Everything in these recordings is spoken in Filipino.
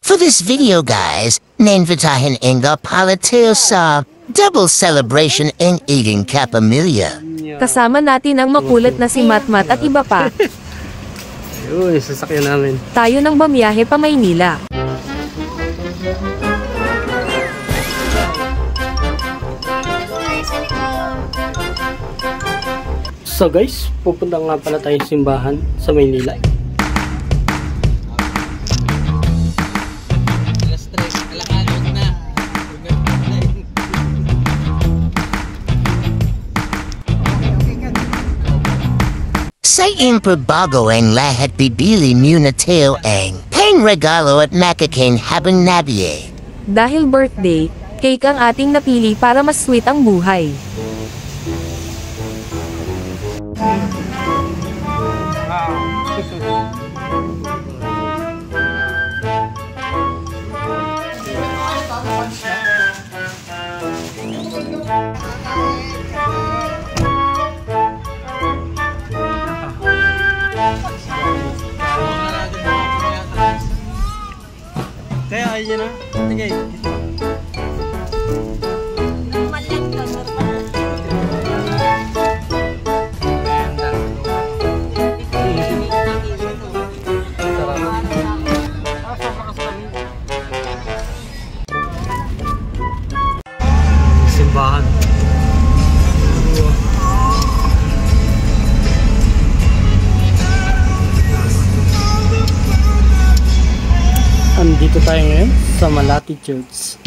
For this video guys, nainvitahin Inga Palateo sa double celebration ng eating Kapamilya. Kasama natin ang makulit na si Matmat at iba pa. Yun, sasakyan namin. Tayo nang bamiyahe pa Maynila. So guys, pupunta nga pala tayong simbahan sa Maynila. Sa improbago ang lahat bibili muna tayo ang pang-regalo at makakain habang nabiye. Dahil birthday, cake ang ating napili para mas sweet ang buhay. Kaya ayun na. Sige. Simbahan. Andito tayo ngayon sa Malati Church.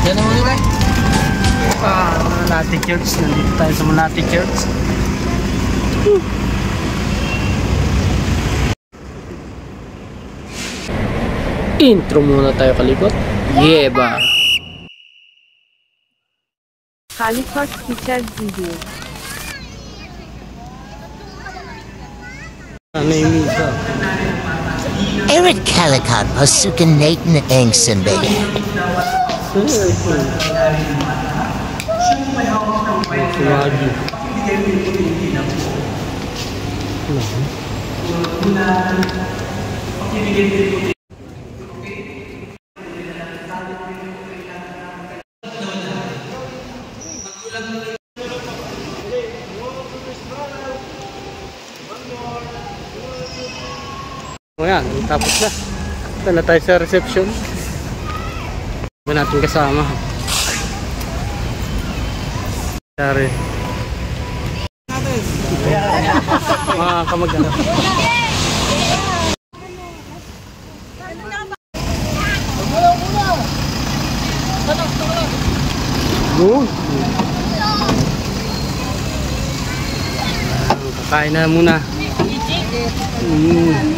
Yan naman yun eh. Malati Church. Nandito tayo sa Malati Church. Intro muna tayo kalikot. Yeba! Kalikot featured video. Ano yung misa? Eric Calicut pasukan natin ang simbahan. Sumagi. O yan, tapos na. Ito na tayo sa reception. Ba natin kasama. Sorry. Mga kamag-anak. Kakain na muna.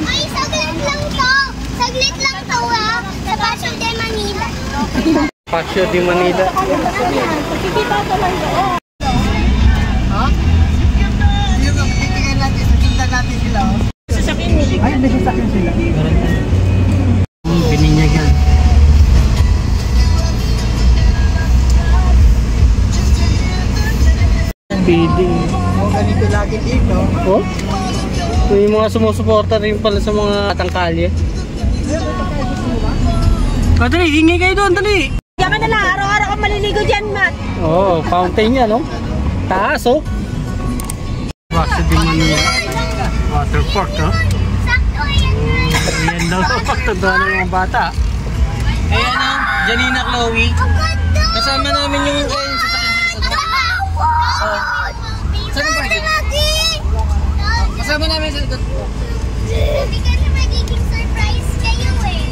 Ay, saglit lang to. Saglit lang to ha. Sa Paseo de Manila. Paseo de Manila. Pagkikita ko lang doon. Ha? Yung titingnan natin, titingnan natin sila. Sasakyan nila. Ay, may sasakyan sila. Bininyagan. Feeding. Oh, ganito lagi dito. Oh? May mga sumusuporta rin pala sa mga tangkalye. Dali, hingi kayo doon, dali! Diyan ka na lang, araw-araw ka maliligo dyan, Matt. Oo, fountain yan, no? Taas, oh! Paseo de Manila Water Park, no? Sakto yan. Ayan daw, pagtanda ng mga bata. Ayan o, Janina Chloe. Kasama namin yung sasakyan sa saan ang parking? Kasama namin sa likod. Hindi kasi magiging surprise kayo eh.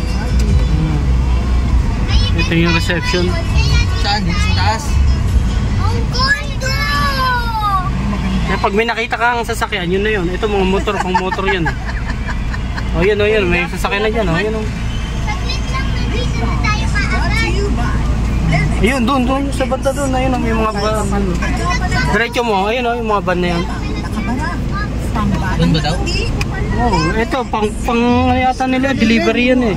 Ito yung reception. Saan? Sa taas? Ang ganda! Kaya pag may nakita kang sasakyan, yun na yun. Ito mga motor, pang motor yan. O yun, may sasakyan na dyan. O yun, o. Saglit lang, nandito na tayo kaagad. Ayun, doon sa banda doon. Ayun, may mga van. Diretso mo, ayun, yung mga van na yan. Doon ba daw? Oh, ito, pang ano yata nila, delivery yan eh.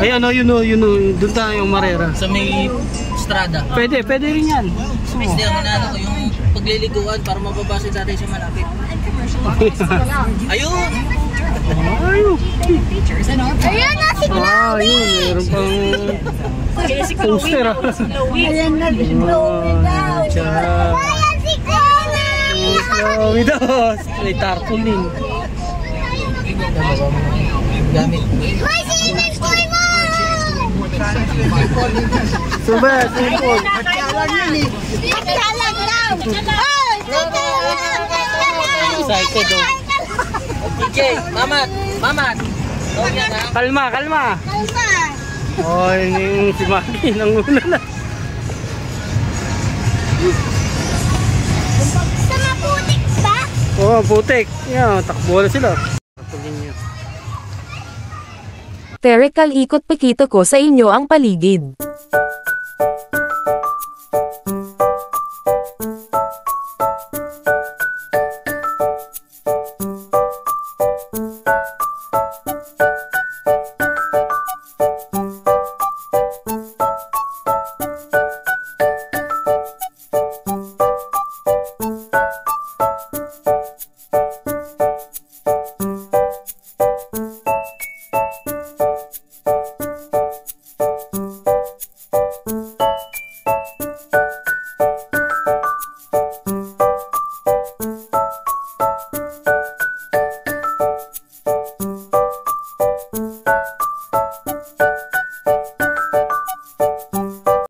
Ayun, doon tayo yung Marera. Sa may Strada. Pwede rin yan. Hindi ang inaano ko yung magliliguan para mababasa natin sa malapit. Ayun! Ayun! Ayun na si Ah, yun. Meron pang poster ah. Ayan na, Chloe daw. Ayan si Kona! Chloe daw. May tarpaulin. Gamit. May swimming pool mo! Sumba, simple. Magkalag daw! Oh! Excited daw. DJ, mamat! Mamat! Oh, yan ha. Kalma, kalma. Kalma! Oh, yun yung si Maki. Nanguna na. Sa maputik ba? Oh, putik. Yan, takbo na sila. Tarpaulin niya. Terekal ikot pakita ko sa inyo ang paligid.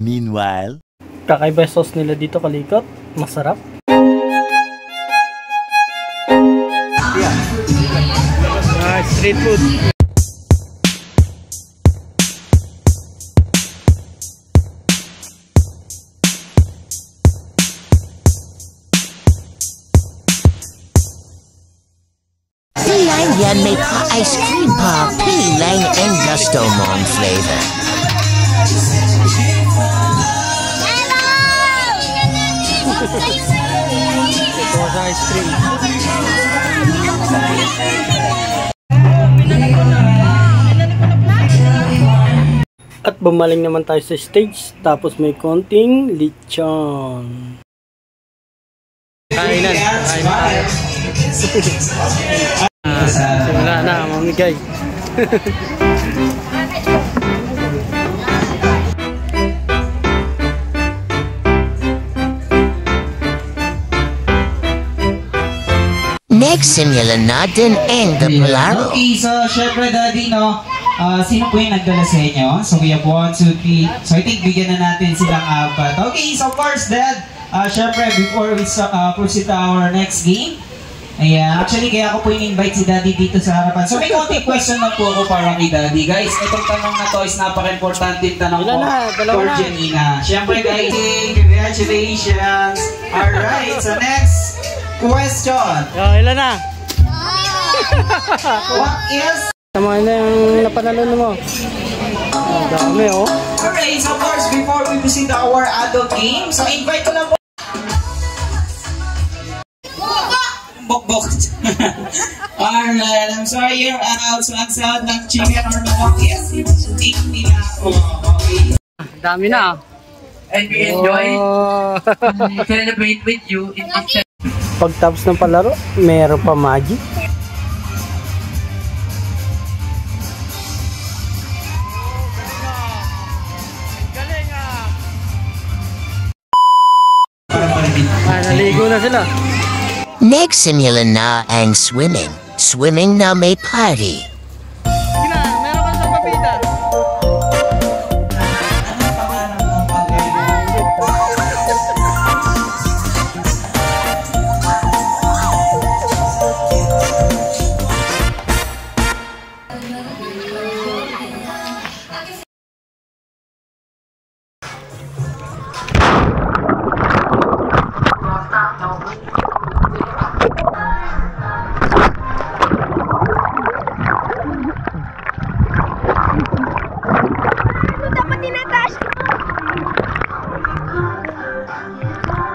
Meanwhile, Kakaiba yung sauce nila dito, kalikot. Masarap. Street food. Silang yan may pa-ice cream pa, pili lang and gusto mong flavor. Ito sa ice cream. At bumaling naman tayo sa stage, tapos may konting lechon. Kainan tayo. Simula na, mamigay. Next, simulan natin ang the Polaro. Okay, so syempre daddy, no? Sino po yung nagdala sa inyo? So we have 1, 2, 3. So I think bigyan na natin silang apat. Okay, so first dad, syempre before we proceed to our next game, actually kaya ako po in-invite si daddy dito sa harapan. So may konting question na po ako para kay daddy. Guys, itong tanong na to is napaka-importante tanong po for Janina. Syempre guys, congratulations! Alright, so next question. Ilan na? What is... Tama na yung napanalo mo. Ang dami oh. Alright, so of course, before we proceed to our adult game, so invite ko na po. Bok-bok. Alright, I'm sorry you're out. So ang sound ng chicken or ng is take me na ako. Okay. Dami na. And we enjoy celebrate with you in action. Pagtapos ng palaro, meron pa magic. Naligo na sila. Next, simulan na ang swimming. Swimming na may party. Meron ka sa papita.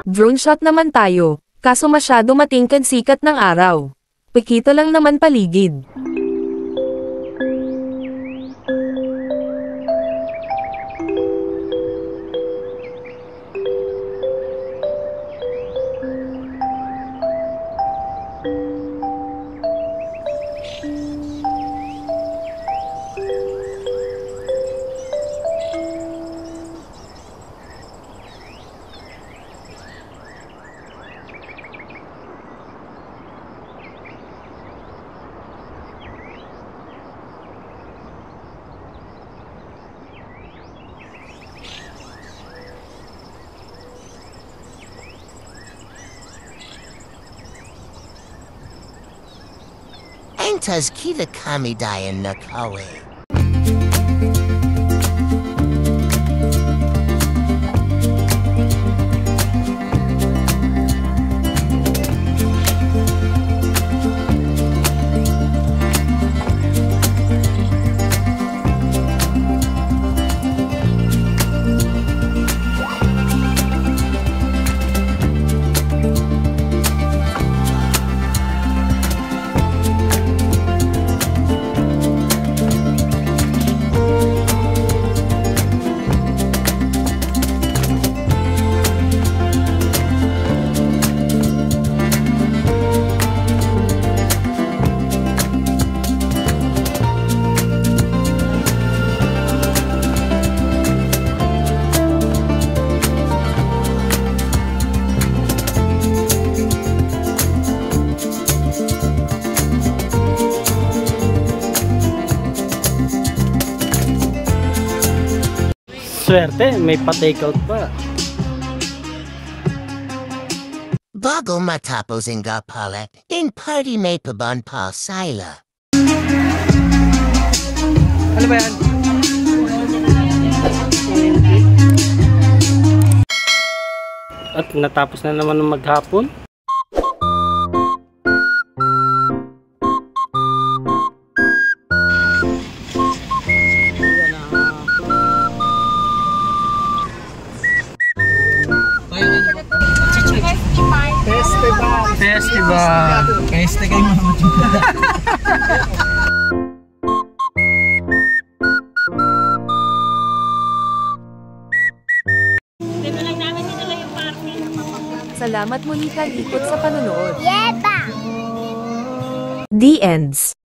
Drone shot naman tayo, kaso masyado matingkad sikat ng araw. Pakita lang naman paligid. Mintas kita kami dayan na kawe. Swerte, may pa-takeout pa. Bago matapos ang gapalet, in party may paban pa sila. Ano ba yan? At natapos na naman ng maghapon. Festival. Festival mo naman. Salamat muli Kalikot sa panonood. Yeba! The Ends.